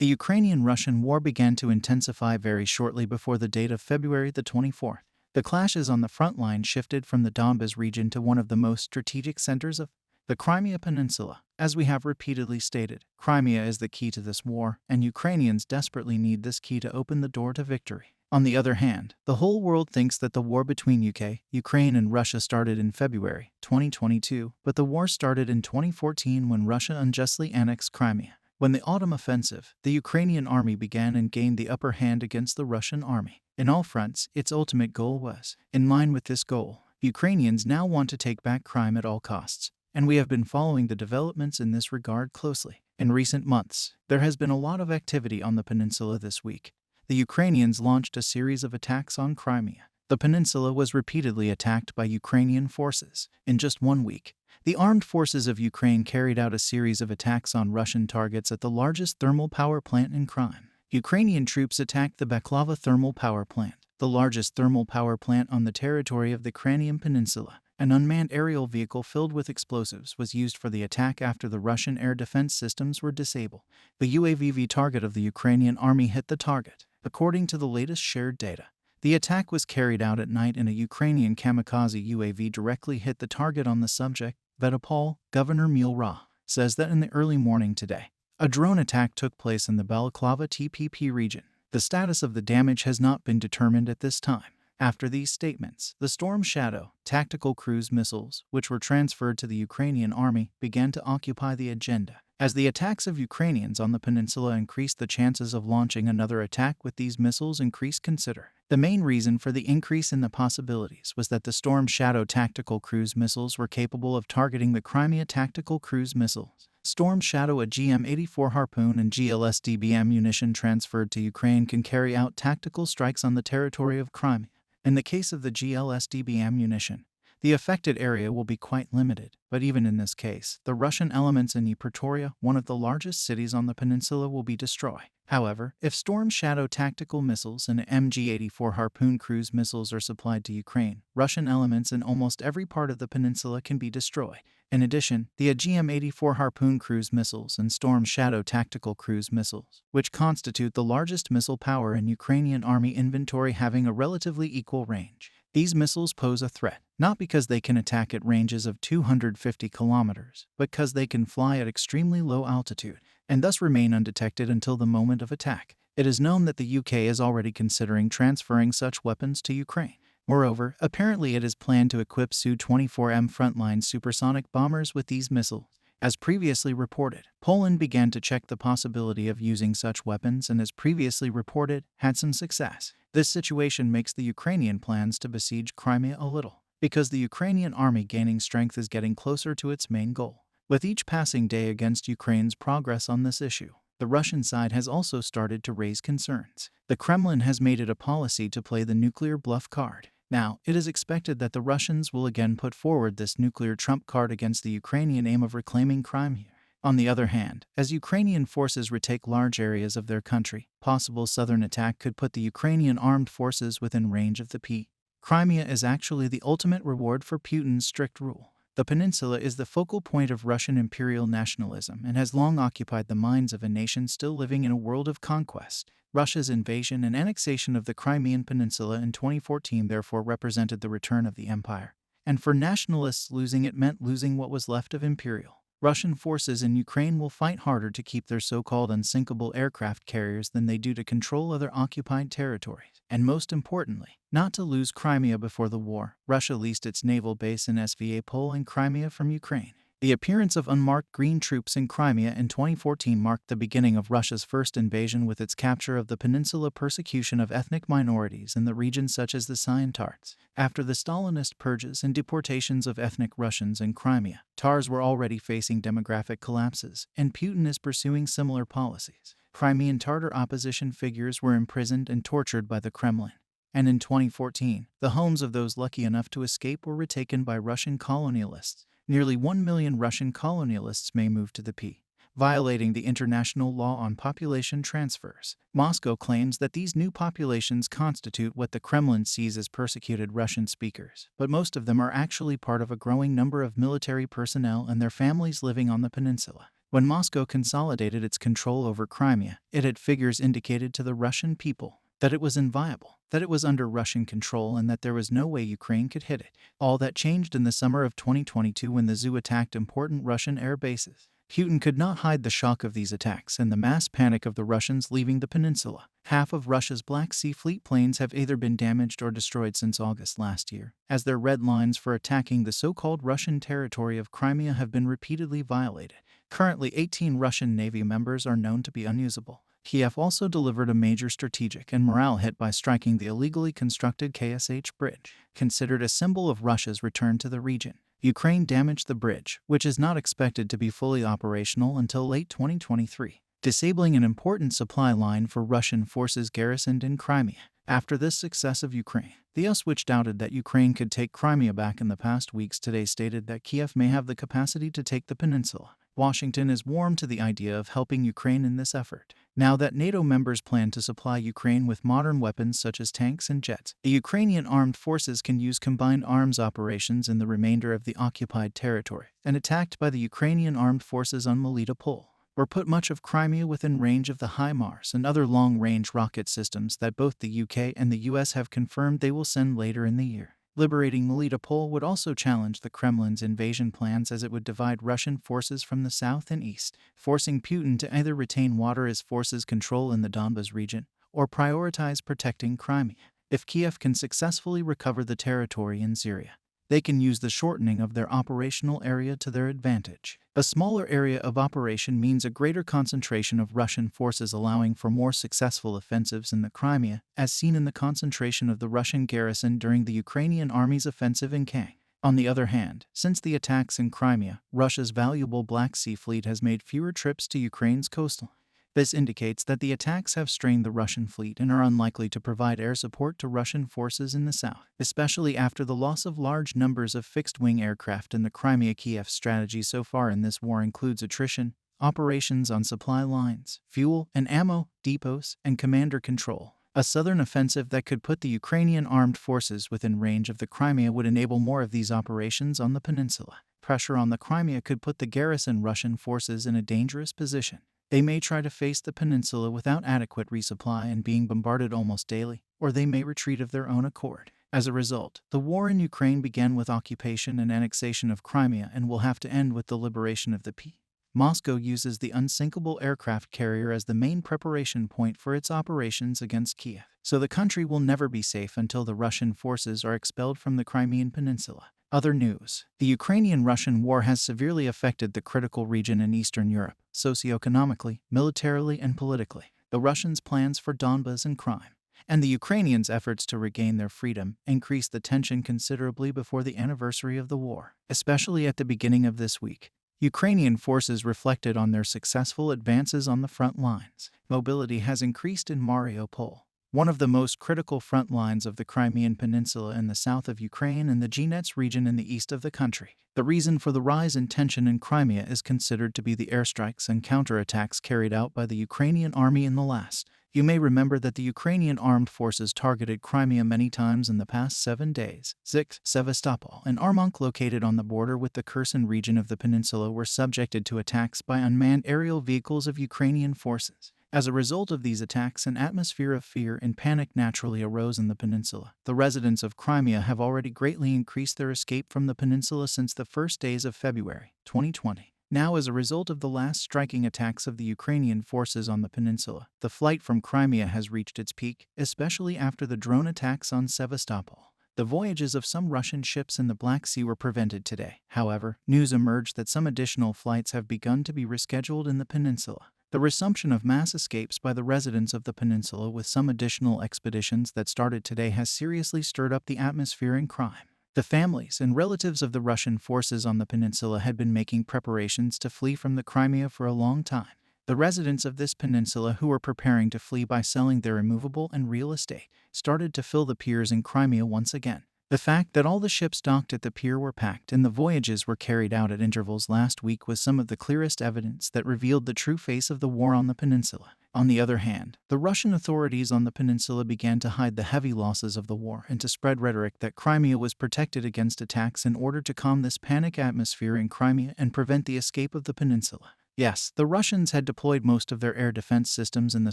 The Ukrainian-Russian war began to intensify very shortly before the date of February the 24th. The clashes on the front line shifted from the Donbas region to one of the most strategic centers of the Crimea Peninsula. As we have repeatedly stated, Crimea is the key to this war, and Ukrainians desperately need this key to open the door to victory. On the other hand, the whole world thinks that the war between Ukraine and Russia started in February 2022, but the war started in 2014 when Russia unjustly annexed Crimea. When the autumn offensive, the Ukrainian army began and gained the upper hand against the Russian army. In all fronts, its ultimate goal was, in line with this goal, Ukrainians now want to take back Crimea at all costs, and we have been following the developments in this regard closely. In recent months, there has been a lot of activity on the peninsula this week. The Ukrainians launched a series of attacks on Crimea. The peninsula was repeatedly attacked by Ukrainian forces. In just 1 week, the armed forces of Ukraine carried out a series of attacks on Russian targets at the largest thermal power plant in Crimea. Ukrainian troops attacked the Baklava thermal power plant, the largest thermal power plant on the territory of the Crimean Peninsula. An unmanned aerial vehicle filled with explosives was used for the attack after the Russian air defense systems were disabled. The UAV target of the Ukrainian army hit the target. According to the latest shared data, the attack was carried out at night and a Ukrainian kamikaze UAV directly hit the target on the subject. Vedopol, Governor Mulra, says that in the early morning today, a drone attack took place in the Balaklava TPP region. The status of the damage has not been determined at this time. After these statements, the Storm Shadow tactical cruise missiles, which were transferred to the Ukrainian army, began to occupy the agenda. As the attacks of Ukrainians on the peninsula increased, the chances of launching another attack with these missiles increased considerably. The main reason for the increase in the possibilities was that the Storm Shadow tactical cruise missiles were capable of targeting the Crimea tactical cruise missiles. Storm Shadow, a GM-84 Harpoon and GLSDB ammunition transferred to Ukraine, can carry out tactical strikes on the territory of Crimea. In the case of the GLSDB ammunition, the affected area will be quite limited, but even in this case, the Russian elements in Pretoria, one of the largest cities on the peninsula, will be destroyed. However, if Storm Shadow tactical missiles and MG-84 Harpoon cruise missiles are supplied to Ukraine, Russian elements in almost every part of the peninsula can be destroyed. In addition, the GM-84 Harpoon cruise missiles and Storm Shadow tactical cruise missiles, which constitute the largest missile power in Ukrainian army inventory, having a relatively equal range. These missiles pose a threat, not because they can attack at ranges of 250 kilometers, but because they can fly at extremely low altitude, and thus remain undetected until the moment of attack. It is known that the UK is already considering transferring such weapons to Ukraine. Moreover, apparently it is planned to equip Su-24M frontline supersonic bombers with these missiles. As previously reported, Poland began to check the possibility of using such weapons and, as previously reported, had some success. This situation makes the Ukrainian plans to besiege Crimea a little, because the Ukrainian army gaining strength is getting closer to its main goal. With each passing day against Ukraine's progress on this issue, the Russian side has also started to raise concerns. The Kremlin has made it a policy to play the nuclear bluff card. Now, it is expected that the Russians will again put forward this nuclear trump card against the Ukrainian aim of reclaiming Crimea. On the other hand, as Ukrainian forces retake large areas of their country, possible southern attack could put the Ukrainian armed forces within range of the P. Crimea is actually the ultimate reward for Putin's strict rule. The peninsula is the focal point of Russian imperial nationalism and has long occupied the minds of a nation still living in a world of conquest. Russia's invasion and annexation of the Crimean Peninsula in 2014 therefore represented the return of the empire, and for nationalists, losing it meant losing what was left of imperial. Russian forces in Ukraine will fight harder to keep their so-called unsinkable aircraft carriers than they do to control other occupied territories, and most importantly, not to lose Crimea before the war. Russia leased its naval base in Sevastopol in Crimea from Ukraine. The appearance of unmarked green troops in Crimea in 2014 marked the beginning of Russia's first invasion, with its capture of the peninsula, persecution of ethnic minorities in the region such as the Syrian Tars. After the Stalinist purges and deportations of ethnic Russians in Crimea, Tars were already facing demographic collapses, and Putin is pursuing similar policies. Crimean Tatar opposition figures were imprisoned and tortured by the Kremlin. And in 2014, the homes of those lucky enough to escape were retaken by Russian colonialists. Nearly 1 million Russian colonialists may move to the P, violating the international law on population transfers. Moscow claims that these new populations constitute what the Kremlin sees as persecuted Russian speakers, but most of them are actually part of a growing number of military personnel and their families living on the peninsula. When Moscow consolidated its control over Crimea, it had figures indicated to the Russian people that it was inviolable, that it was under Russian control, and that there was no way Ukraine could hit it. All that changed in the summer of 2022 when the ZU attacked important Russian air bases. Putin could not hide the shock of these attacks and the mass panic of the Russians leaving the peninsula. Half of Russia's Black Sea Fleet planes have either been damaged or destroyed since August last year, as their red lines for attacking the so-called Russian territory of Crimea have been repeatedly violated. Currently, 18 Russian Navy members are known to be unusable. Kiev also delivered a major strategic and morale hit by striking the illegally constructed KSH bridge, considered a symbol of Russia's return to the region. Ukraine damaged the bridge, which is not expected to be fully operational until late 2023, disabling an important supply line for Russian forces garrisoned in Crimea. After this success of Ukraine, the US, which doubted that Ukraine could take Crimea back in the past weeks, today stated that Kiev may have the capacity to take the peninsula. Washington is warm to the idea of helping Ukraine in this effort. Now that NATO members plan to supply Ukraine with modern weapons such as tanks and jets, the Ukrainian armed forces can use combined arms operations in the remainder of the occupied territory, and attacked by the Ukrainian armed forces on Melitopol, or put much of Crimea within range of the HIMARS and other long-range rocket systems that both the UK and the US have confirmed they will send later in the year. Liberating Melitopol would also challenge the Kremlin's invasion plans, as it would divide Russian forces from the south and east, forcing Putin to either retain water as forces control in the Donbas region or prioritize protecting Crimea. If Kiev can successfully recover the territory in Syria, they can use the shortening of their operational area to their advantage. A smaller area of operation means a greater concentration of Russian forces, allowing for more successful offensives in the Crimea, as seen in the concentration of the Russian garrison during the Ukrainian army's offensive in Kang. On the other hand, since the attacks in Crimea, Russia's valuable Black Sea Fleet has made fewer trips to Ukraine's coastline. This indicates that the attacks have strained the Russian fleet and are unlikely to provide air support to Russian forces in the south, especially after the loss of large numbers of fixed-wing aircraft in the Crimea. Kiev's strategy so far in this war includes attrition, operations on supply lines, fuel and ammo depots, and commander control. A southern offensive that could put the Ukrainian armed forces within range of the Crimea would enable more of these operations on the peninsula. Pressure on the Crimea could put the garrison Russian forces in a dangerous position. They may try to face the peninsula without adequate resupply and being bombarded almost daily, or they may retreat of their own accord. As a result, the war in Ukraine began with occupation and annexation of Crimea and will have to end with the liberation of the P. Moscow uses the unsinkable aircraft carrier as the main preparation point for its operations against Kiev, so the country will never be safe until the Russian forces are expelled from the Crimean Peninsula. Other news: the Ukrainian-Russian war has severely affected the critical region in Eastern Europe, socioeconomically, militarily, and politically. The Russians' plans for Donbas and Crimea, and the Ukrainians' efforts to regain their freedom, increased the tension considerably before the anniversary of the war, especially at the beginning of this week. Ukrainian forces reflected on their successful advances on the front lines. Mobility has increased in Mariupol, one of the most critical front lines of the Crimean Peninsula in the south of Ukraine and the Donetsk region in the east of the country. The reason for the rise in tension in Crimea is considered to be the airstrikes and counterattacks carried out by the Ukrainian army in the last. You may remember that the Ukrainian armed forces targeted Crimea many times in the past 7 days. Zik, Sevastopol, and Armyansk, located on the border with the Kherson region of the peninsula, were subjected to attacks by unmanned aerial vehicles of Ukrainian forces. As a result of these attacks, an atmosphere of fear and panic naturally arose in the peninsula. The residents of Crimea have already greatly increased their escape from the peninsula since the first days of February 2020. Now, as a result of the last striking attacks of the Ukrainian forces on the peninsula, the flight from Crimea has reached its peak, especially after the drone attacks on Sevastopol. The voyages of some Russian ships in the Black Sea were prevented today. However, news emerged that some additional flights have begun to be rescheduled in the peninsula. The resumption of mass escapes by the residents of the peninsula with some additional expeditions that started today has seriously stirred up the atmosphere in crime. The families and relatives of the Russian forces on the peninsula had been making preparations to flee from the Crimea for a long time. The residents of this peninsula, who were preparing to flee by selling their immovable and real estate, started to fill the piers in Crimea once again. The fact that all the ships docked at the pier were packed and the voyages were carried out at intervals last week was some of the clearest evidence that revealed the true face of the war on the peninsula. On the other hand, the Russian authorities on the peninsula began to hide the heavy losses of the war and to spread rhetoric that Crimea was protected against attacks in order to calm this panic atmosphere in Crimea and prevent the escape of the peninsula. Yes, the Russians had deployed most of their air defense systems in the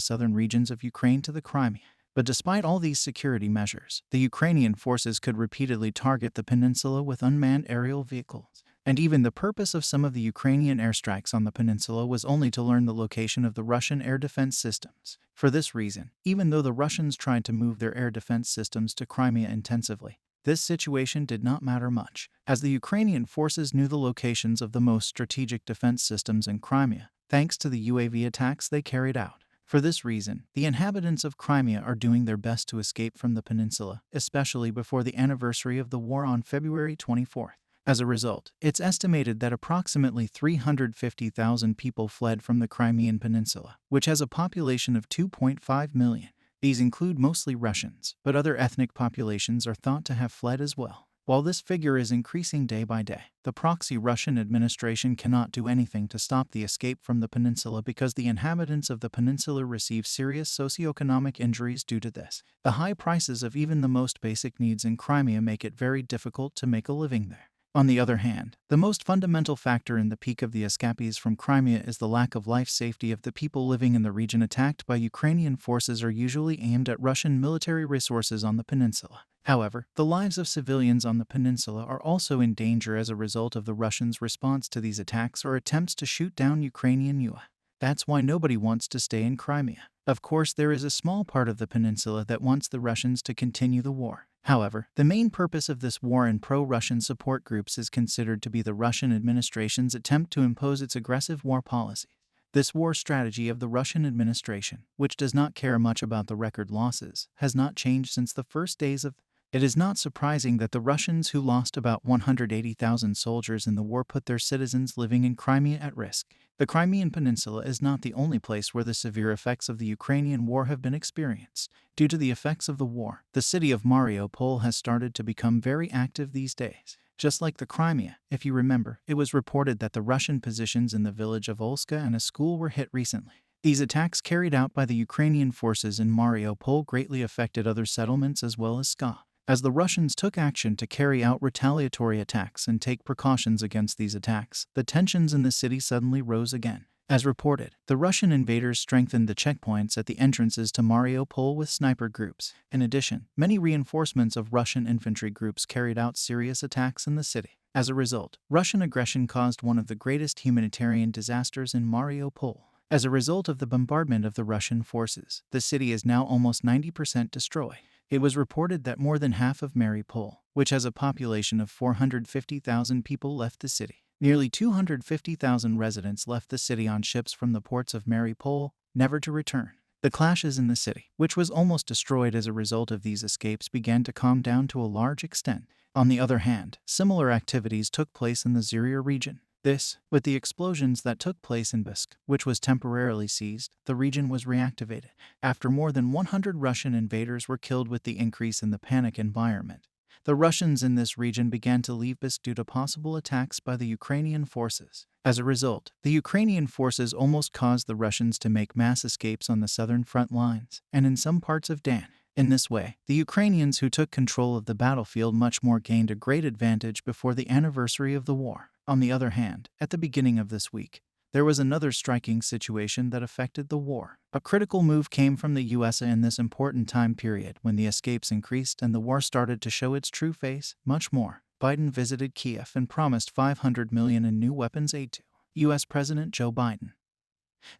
southern regions of Ukraine to the Crimea. But despite all these security measures, the Ukrainian forces could repeatedly target the peninsula with unmanned aerial vehicles. And even the purpose of some of the Ukrainian airstrikes on the peninsula was only to learn the location of the Russian air defense systems. For this reason, even though the Russians tried to move their air defense systems to Crimea intensively, this situation did not matter much, as the Ukrainian forces knew the locations of the most strategic defense systems in Crimea, thanks to the UAV attacks they carried out. For this reason, the inhabitants of Crimea are doing their best to escape from the peninsula, especially before the anniversary of the war on February 24th. As a result, it's estimated that approximately 350,000 people fled from the Crimean Peninsula, which has a population of 2.5 million. These include mostly Russians, but other ethnic populations are thought to have fled as well. While this figure is increasing day by day, the proxy Russian administration cannot do anything to stop the escape from the peninsula because the inhabitants of the peninsula receive serious socioeconomic injuries due to this. The high prices of even the most basic needs in Crimea make it very difficult to make a living there. On the other hand, the most fundamental factor in the peak of the escapees from Crimea is the lack of life safety of the people living in the region. Attacked by Ukrainian forces are usually aimed at Russian military resources on the peninsula. However, the lives of civilians on the peninsula are also in danger as a result of the Russians' response to these attacks or attempts to shoot down Ukrainian UA. That's why nobody wants to stay in Crimea. Of course, there is a small part of the peninsula that wants the Russians to continue the war. However, the main purpose of this war and pro-Russian support groups is considered to be the Russian administration's attempt to impose its aggressive war policy. This war strategy of the Russian administration, which does not care much about the record losses, has not changed since the first days of. It is not surprising that the Russians, who lost about 180,000 soldiers in the war, put their citizens living in Crimea at risk. The Crimean Peninsula is not the only place where the severe effects of the Ukrainian war have been experienced. Due to the effects of the war, the city of Mariupol has started to become very active these days. Just like the Crimea, if you remember, it was reported that the Russian positions in the village of Olska and a school were hit recently. These attacks carried out by the Ukrainian forces in Mariupol greatly affected other settlements as well as Ska. As the Russians took action to carry out retaliatory attacks and take precautions against these attacks, the tensions in the city suddenly rose again. As reported, the Russian invaders strengthened the checkpoints at the entrances to Mariupol with sniper groups. In addition, many reinforcements of Russian infantry groups carried out serious attacks in the city. As a result, Russian aggression caused one of the greatest humanitarian disasters in Mariupol. As a result of the bombardment of the Russian forces, the city is now almost 90% destroyed. It was reported that more than half of Mariupol, which has a population of 450,000 people, left the city. Nearly 250,000 residents left the city on ships from the ports of Mariupol, never to return. The clashes in the city, which was almost destroyed as a result of these escapes, began to calm down to a large extent. On the other hand, similar activities took place in the Zyria region. This, with the explosions that took place in Bisk, which was temporarily seized, the region was reactivated. After more than 100 Russian invaders were killed with the increase in the panic environment, the Russians in this region began to leave Bisk due to possible attacks by the Ukrainian forces. As a result, the Ukrainian forces almost caused the Russians to make mass escapes on the southern front lines, and in some parts of Dan. In this way, the Ukrainians who took control of the battlefield much more gained a great advantage before the anniversary of the war. On the other hand, at the beginning of this week, there was another striking situation that affected the war. A critical move came from the US in this important time period when the escapes increased and the war started to show its true face. Much more, Biden visited Kiev and promised $500 million in new weapons aid to US President Joe Biden,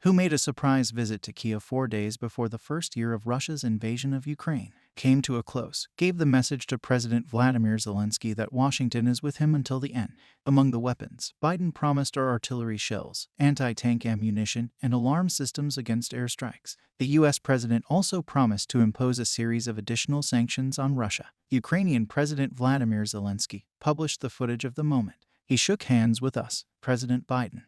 who made a surprise visit to Kiev 4 days before the first year of Russia's invasion of Ukraine came to a close, gave the message to President Vladimir Zelensky that Washington is with him until the end. Among the weapons, Biden promised are artillery shells, anti-tank ammunition, and alarm systems against airstrikes. The U.S. president also promised to impose a series of additional sanctions on Russia. Ukrainian President Vladimir Zelensky published the footage of the moment. He shook hands with us, President Biden,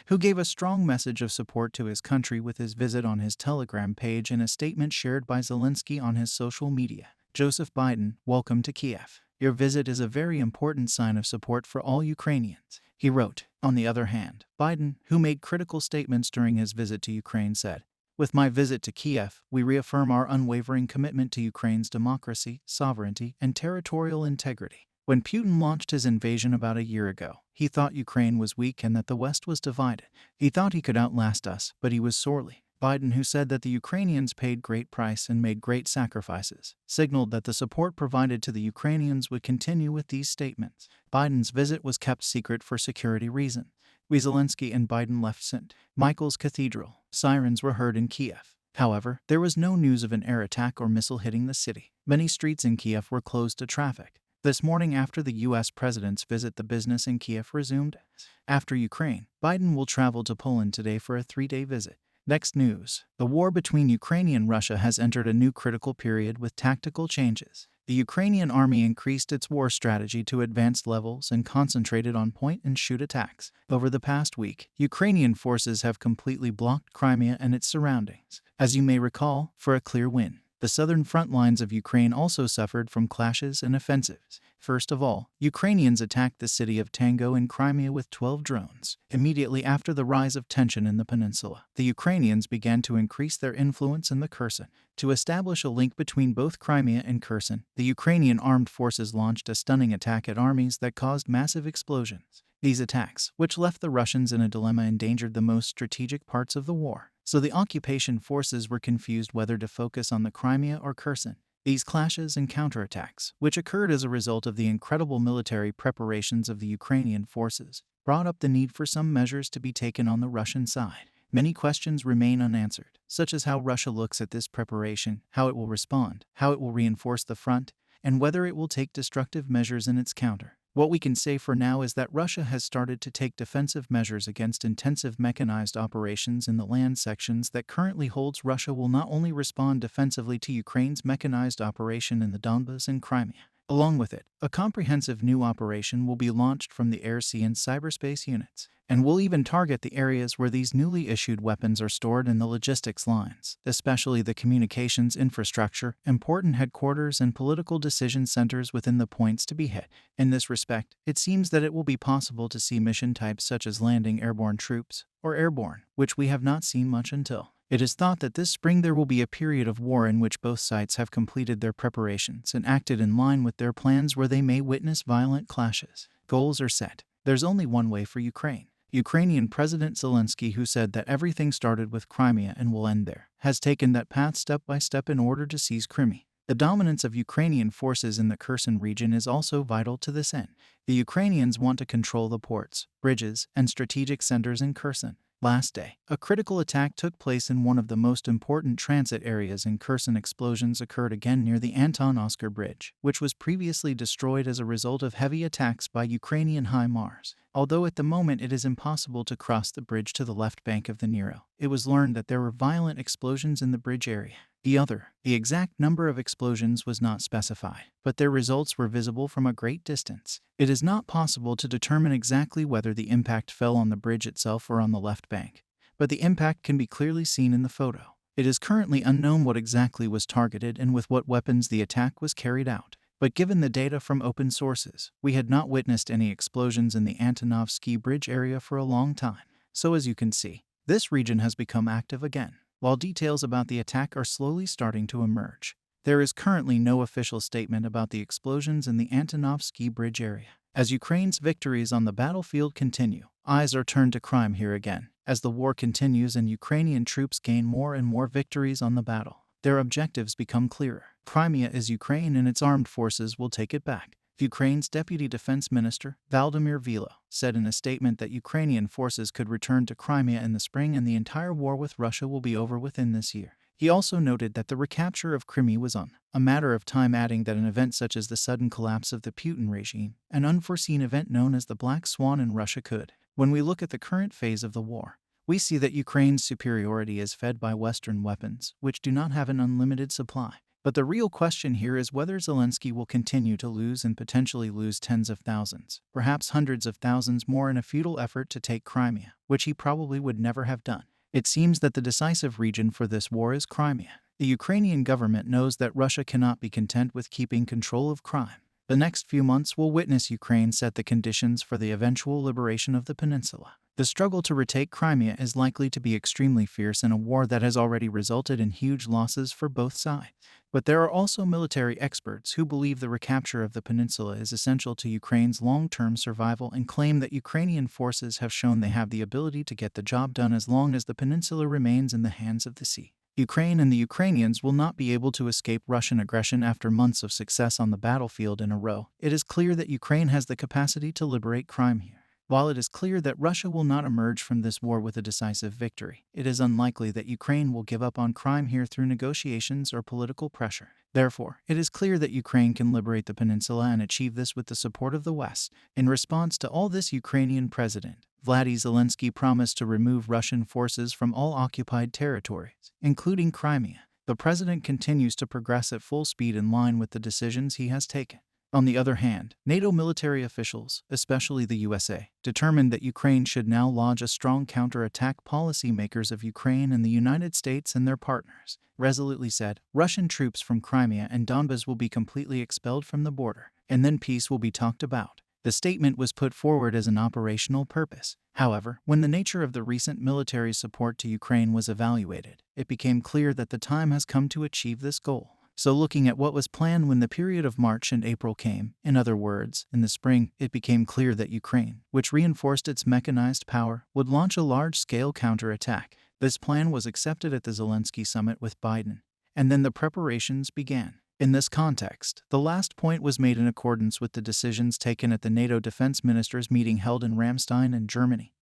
who gave a strong message of support to his country with his visit on his Telegram page and a statement shared by Zelensky on his social media. Joseph Biden, welcome to Kiev. Your visit is a very important sign of support for all Ukrainians, he wrote. On the other hand, Biden, who made critical statements during his visit to Ukraine, said, "With my visit to Kiev, we reaffirm our unwavering commitment to Ukraine's democracy, sovereignty, and territorial integrity. When Putin launched his invasion about a year ago, he thought Ukraine was weak and that the West was divided. He thought he could outlast us, but he was sorely. Biden, who said that the Ukrainians paid great price and made great sacrifices, signaled that the support provided to the Ukrainians would continue with these statements. Biden's visit was kept secret for security reasons. Zelensky and Biden left St. Michael's Cathedral. Sirens were heard in Kiev. However, there was no news of an air attack or missile hitting the city. Many streets in Kiev were closed to traffic. This morning, after the U.S. president's visit, the business in Kiev resumed. After Ukraine, Biden will travel to Poland today for a 3-day visit. Next news. The war between Ukraine and Russia has entered a new critical period with tactical changes. The Ukrainian army increased its war strategy to advanced levels and concentrated on point-and-shoot attacks. Over the past week, Ukrainian forces have completely blocked Crimea and its surroundings, as you may recall, for a clear win. The southern front lines of Ukraine also suffered from clashes and offensives. First of all, Ukrainians attacked the city of Tango in Crimea with 12 drones. Immediately after the rise of tension in the peninsula, the Ukrainians began to increase their influence in the Kherson. To establish a link between both Crimea and Kherson, the Ukrainian armed forces launched a stunning attack at armies that caused massive explosions. These attacks, which left the Russians in a dilemma, endangered the most strategic parts of the war. So the occupation forces were confused whether to focus on the Crimea or Kherson. These clashes and counterattacks, which occurred as a result of the incredible military preparations of the Ukrainian forces, brought up the need for some measures to be taken on the Russian side. Many questions remain unanswered, such as how Russia looks at this preparation, how it will respond, how it will reinforce the front, and whether it will take destructive measures in its counter. What we can say for now is that Russia has started to take defensive measures against intensive mechanized operations in the land sections that currently holds. Russia will not only respond defensively to Ukraine's mechanized operation in the Donbas and Crimea. Along with it, a comprehensive new operation will be launched from the air, sea, and cyberspace units, and will even target the areas where these newly issued weapons are stored in the logistics lines, especially the communications infrastructure, important headquarters, and political decision centers within the points to be hit. In this respect, it seems that it will be possible to see mission types such as landing airborne troops, or airborne, which we have not seen much until. It is thought that this spring there will be a period of war in which both sides have completed their preparations and acted in line with their plans, where they may witness violent clashes. Goals are set. There's only one way for Ukraine. Ukrainian President Zelensky, who said that everything started with Crimea and will end there, has taken that path step by step in order to seize Crimea. The dominance of Ukrainian forces in the Kherson region is also vital to this end. The Ukrainians want to control the ports, bridges, and strategic centers in Kherson. Last day, a critical attack took place in one of the most important transit areas in Kherson. Explosions occurred again near the Anton Oskar Bridge, which was previously destroyed as a result of heavy attacks by Ukrainian HIMARS. Although at the moment it is impossible to cross the bridge to the left bank of the Nero, it was learned that there were violent explosions in the bridge area. The exact number of explosions was not specified, but their results were visible from a great distance. It is not possible to determine exactly whether the impact fell on the bridge itself or on the left bank, but the impact can be clearly seen in the photo. It is currently unknown what exactly was targeted and with what weapons the attack was carried out, but given the data from open sources, we had not witnessed any explosions in the Antonovsky Bridge area for a long time. So as you can see, this region has become active again. While details about the attack are slowly starting to emerge, there is currently no official statement about the explosions in the Antonovsky Bridge area. As Ukraine's victories on the battlefield continue, eyes are turned to Crimea here again. As the war continues and Ukrainian troops gain more and more victories on the battle, their objectives become clearer. Crimea is Ukraine and its armed forces will take it back. Ukraine's Deputy Defense Minister, Valdymyr Vylo, said in a statement that Ukrainian forces could return to Crimea in the spring and the entire war with Russia will be over within this year. He also noted that the recapture of Crimea was a matter of time, adding that an event such as the sudden collapse of the Putin regime, an unforeseen event known as the Black Swan in Russia, could. When we look at the current phase of the war, we see that Ukraine's superiority is fed by Western weapons, which do not have an unlimited supply. But the real question here is whether Zelensky will continue to lose and potentially lose tens of thousands, perhaps hundreds of thousands more in a futile effort to take Crimea, which he probably would never have done. It seems that the decisive region for this war is Crimea. The Ukrainian government knows that Russia cannot be content with keeping control of Crimea. The next few months will witness Ukraine set the conditions for the eventual liberation of the peninsula. The struggle to retake Crimea is likely to be extremely fierce in a war that has already resulted in huge losses for both sides. But there are also military experts who believe the recapture of the peninsula is essential to Ukraine's long-term survival and claim that Ukrainian forces have shown they have the ability to get the job done as long as the peninsula remains in the hands of the sea. Ukraine and the Ukrainians will not be able to escape Russian aggression after months of success on the battlefield in a row. It is clear that Ukraine has the capacity to liberate Crimea. While it is clear that Russia will not emerge from this war with a decisive victory, it is unlikely that Ukraine will give up on Crimea through negotiations or political pressure. Therefore, it is clear that Ukraine can liberate the peninsula and achieve this with the support of the West. In response to all this, Ukrainian President Vladimir Zelensky promised to remove Russian forces from all occupied territories, including Crimea. The president continues to progress at full speed in line with the decisions he has taken. On the other hand, NATO military officials, especially the USA, determined that Ukraine should now lodge a strong counterattack. Policymakers of Ukraine and the United States and their partners resolutely said Russian troops from Crimea and Donbas will be completely expelled from the border, and then peace will be talked about. The statement was put forward as an operational purpose. However, when the nature of the recent military support to Ukraine was evaluated, it became clear that the time has come to achieve this goal. So looking at what was planned when the period of March and April came, in other words, in the spring, it became clear that Ukraine, which reinforced its mechanized power, would launch a large-scale counterattack. This plan was accepted at the Zelensky summit with Biden, and then the preparations began. In this context, the last point was made in accordance with the decisions taken at the NATO defense ministers meeting held in Ramstein in Germany.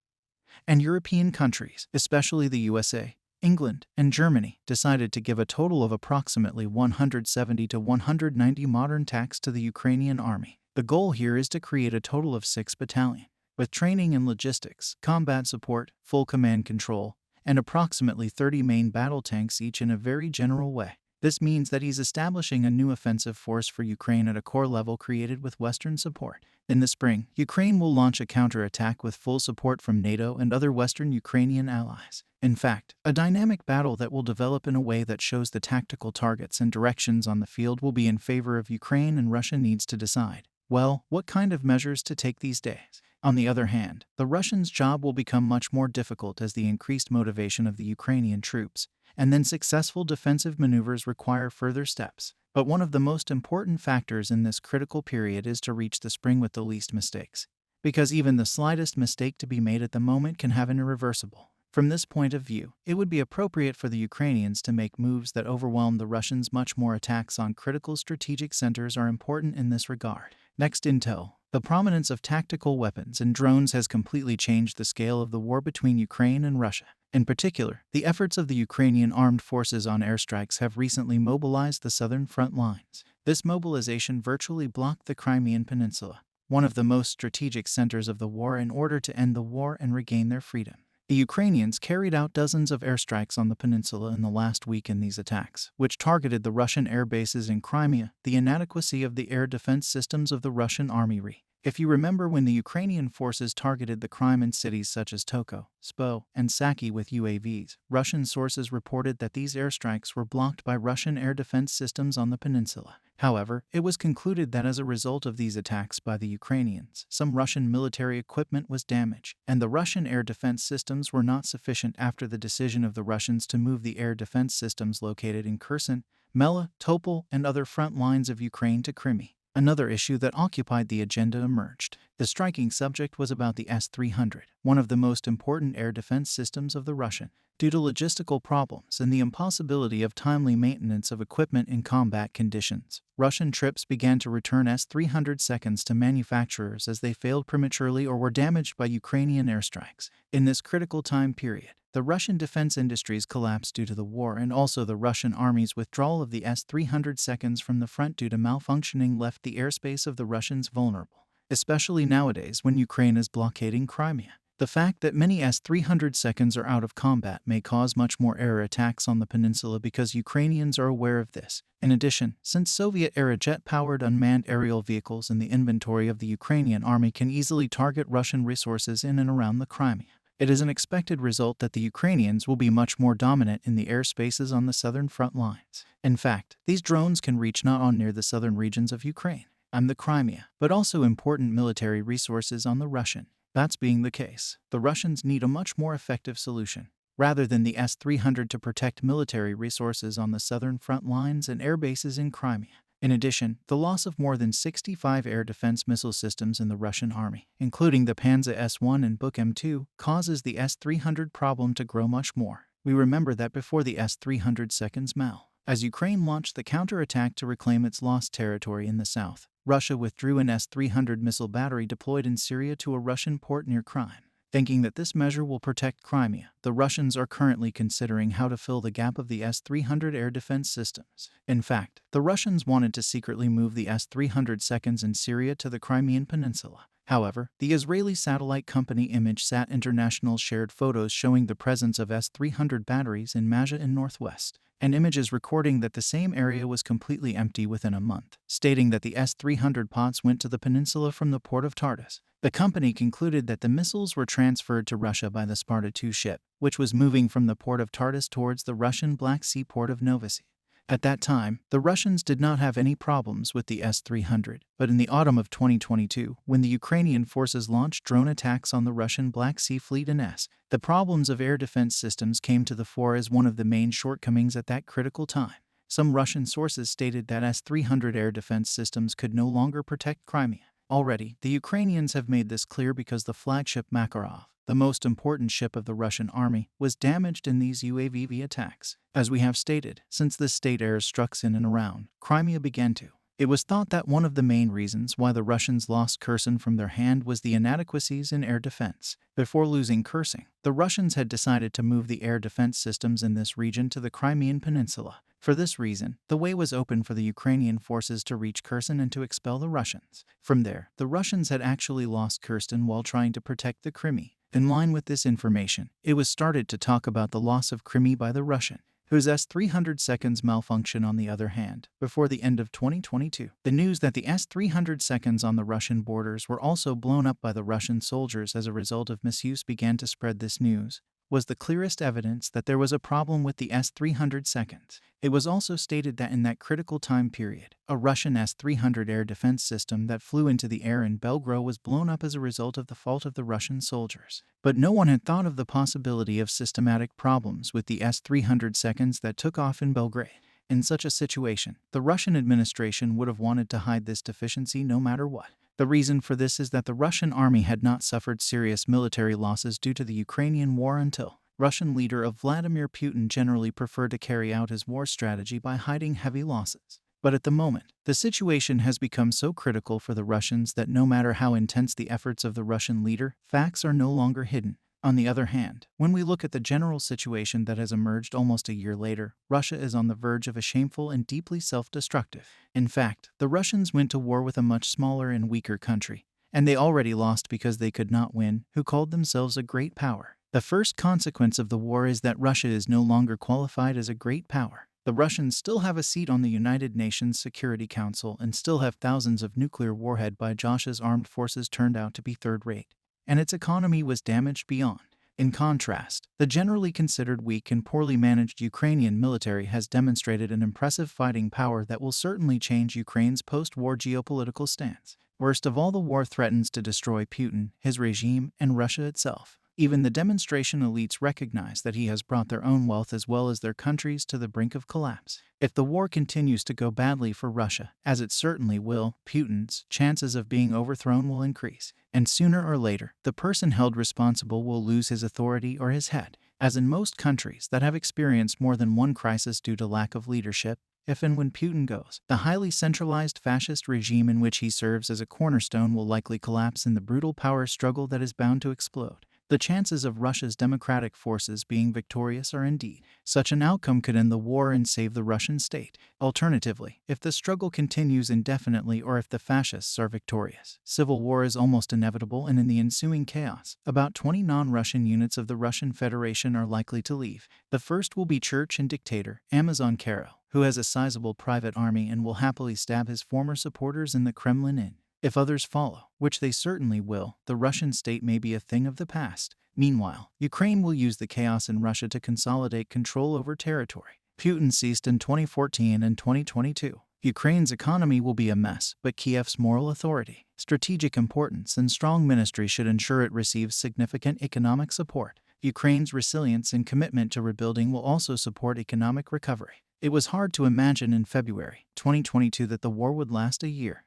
And European countries, especially the USA, England, and Germany, decided to give a total of approximately 170 to 190 modern tanks to the Ukrainian army. The goal here is to create a total of 6 battalions, with training and logistics, combat support, full command control, and approximately 30 main battle tanks each in a very general way. This means that he's establishing a new offensive force for Ukraine at a core level created with Western support. In the spring, Ukraine will launch a counterattack with full support from NATO and other Western Ukrainian allies. In fact, a dynamic battle that will develop in a way that shows the tactical targets and directions on the field will be in favor of Ukraine, and Russia needs to decide, well, what kind of measures to take these days. On the other hand, the Russians' job will become much more difficult as the increased motivation of the Ukrainian troops and then successful defensive maneuvers require further steps. But one of the most important factors in this critical period is to reach the spring with the least mistakes, because even the slightest mistake to be made at the moment can have an irreversible. From this point of view, it would be appropriate for the Ukrainians to make moves that overwhelm the Russians much more. Attacks on critical strategic centers are important in this regard. Next, intel. The prominence of tactical weapons and drones has completely changed the scale of the war between Ukraine and Russia. In particular, the efforts of the Ukrainian armed forces on airstrikes have recently mobilized the southern front lines. This mobilization virtually blocked the Crimean Peninsula, one of the most strategic centers of the war, in order to end the war and regain their freedom. The Ukrainians carried out dozens of airstrikes on the peninsula in the last week. In these attacks, which targeted the Russian air bases in Crimea, the inadequacy of the air defense systems of the Russian army. If you remember, when the Ukrainian forces targeted the Crimean cities such as Toko, Spo, and Saki with UAVs, Russian sources reported that these airstrikes were blocked by Russian air defense systems on the peninsula. However, it was concluded that as a result of these attacks by the Ukrainians, some Russian military equipment was damaged, and the Russian air defense systems were not sufficient. After the decision of the Russians to move the air defense systems located in Kherson, Mela, Topol, and other front lines of Ukraine to Crimea, another issue that occupied the agenda emerged. The striking subject was about the S-300, one of the most important air defense systems of the Russian. Due to logistical problems and the impossibility of timely maintenance of equipment in combat conditions, Russian troops began to return S-300 seconds to manufacturers as they failed prematurely or were damaged by Ukrainian airstrikes. In this critical time period, the Russian defense industries collapsed due to the war, and also the Russian army's withdrawal of the S-300 seconds from the front due to malfunctioning left the airspace of the Russians vulnerable, especially nowadays when Ukraine is blockading Crimea. The fact that many S-300 seconds are out of combat may cause much more air attacks on the peninsula because Ukrainians are aware of this. In addition, since Soviet-era jet-powered unmanned aerial vehicles in the inventory of the Ukrainian army can easily target Russian resources in and around the Crimea, it is an expected result that the Ukrainians will be much more dominant in the airspaces on the southern front lines. In fact, these drones can reach not only near the southern regions of Ukraine and the Crimea, but also important military resources on the Russian That's being the case, the Russians need a much more effective solution. Rather than the S-300 to protect military resources on the southern front lines and air bases in Crimea. In addition, the loss of more than 65 air defense missile systems in the Russian army, including the Panzer S-1 and Buk M2, causes the S-300 problem to grow much more. We remember that before the S-300 seconds Mal, as Ukraine launched the counterattack to reclaim its lost territory in the south, Russia withdrew an S-300 missile battery deployed in Syria to a Russian port near Crimea. Thinking that this measure will protect Crimea, the Russians are currently considering how to fill the gap of the S-300 air defense systems. In fact, the Russians wanted to secretly move the S-300 seconds in Syria to the Crimean Peninsula. However, the Israeli satellite company ImageSat International shared photos showing the presence of S-300 batteries in Mazha in northwest, and images recording that the same area was completely empty within a month, stating that the S-300 pods went to the peninsula from the port of Tartus. The company concluded that the missiles were transferred to Russia by the Sparta II ship, which was moving from the port of Tartus towards the Russian Black Sea port of Novosibirsk. At that time, the Russians did not have any problems with the S-300, but in the autumn of 2022, when the Ukrainian forces launched drone attacks on the Russian Black Sea Fleet in the problems of air defense systems came to the fore as one of the main shortcomings at that critical time. Some Russian sources stated that S-300 air defense systems could no longer protect Crimea. Already, the Ukrainians have made this clear because the flagship Makarov, the most important ship of the Russian army, was damaged in these UAV attacks. As we have stated, since this state air struck in and around Crimea began to. It was thought that one of the main reasons why the Russians lost Kherson from their hand was the inadequacies in air defense. Before losing Kherson, the Russians had decided to move the air defense systems in this region to the Crimean Peninsula. For this reason, the way was open for the Ukrainian forces to reach Kherson and to expel the Russians. From there, the Russians had actually lost Kherson while trying to protect the Crimea. In line with this information, it was started to talk about the loss of Crimea by the Russian, whose S-300 seconds malfunction on the other hand, before the end of 2022. The news that the S-300 seconds on the Russian borders were also blown up by the Russian soldiers as a result of misuse began to spread. This news was the clearest evidence that there was a problem with the S-300 seconds. It was also stated that in that critical time period, a Russian S-300 air defense system that flew into the air in Belgrade was blown up as a result of the fault of the Russian soldiers. But no one had thought of the possibility of systematic problems with the S-300 seconds that took off in Belgrade. In such a situation, the Russian administration would have wanted to hide this deficiency no matter what. The reason for this is that the Russian army had not suffered serious military losses due to the Ukrainian war until Russian leader of Vladimir Putin generally preferred to carry out his war strategy by hiding heavy losses. But at the moment, the situation has become so critical for the Russians that no matter how intense the efforts of the Russian leader, facts are no longer hidden. On the other hand, when we look at the general situation that has emerged almost a year later, Russia is on the verge of a shameful and deeply self-destructive. In fact, the Russians went to war with a much smaller and weaker country, and they already lost because they could not win, who called themselves a great power. The first consequence of the war is that Russia is no longer qualified as a great power. The Russians still have a seat on the United Nations Security Council and still have thousands of nuclear warhead by Josh's armed forces turned out to be third-rate, and its economy was damaged beyond. In contrast, the generally considered weak and poorly managed Ukrainian military has demonstrated an impressive fighting power that will certainly change Ukraine's post-war geopolitical stance. Worst of all, the war threatens to destroy Putin, his regime, and Russia itself. Even the demonstration elites recognize that he has brought their own wealth as well as their countries to the brink of collapse. If the war continues to go badly for Russia, as it certainly will, Putin's chances of being overthrown will increase. And sooner or later, the person held responsible will lose his authority or his head. As in most countries that have experienced more than one crisis due to lack of leadership, if and when Putin goes, the highly centralized fascist regime in which he serves as a cornerstone will likely collapse in the brutal power struggle that is bound to explode. The chances of Russia's democratic forces being victorious are indeed. Such an outcome could end the war and save the Russian state. Alternatively, if the struggle continues indefinitely or if the fascists are victorious, civil war is almost inevitable, and in the ensuing chaos, about 20 non-Russian units of the Russian Federation are likely to leave. The first will be Church and dictator Amazon Karo, who has a sizable private army and will happily stab his former supporters in the Kremlin in. If others follow, which they certainly will, the Russian state may be a thing of the past. Meanwhile, Ukraine will use the chaos in Russia to consolidate control over territory. Putin ceased in 2014 and 2022. Ukraine's economy will be a mess, but Kiev's moral authority, strategic importance, and strong ministry should ensure it receives significant economic support. Ukraine's resilience and commitment to rebuilding will also support economic recovery. It was hard to imagine in February 2022 that the war would last a year.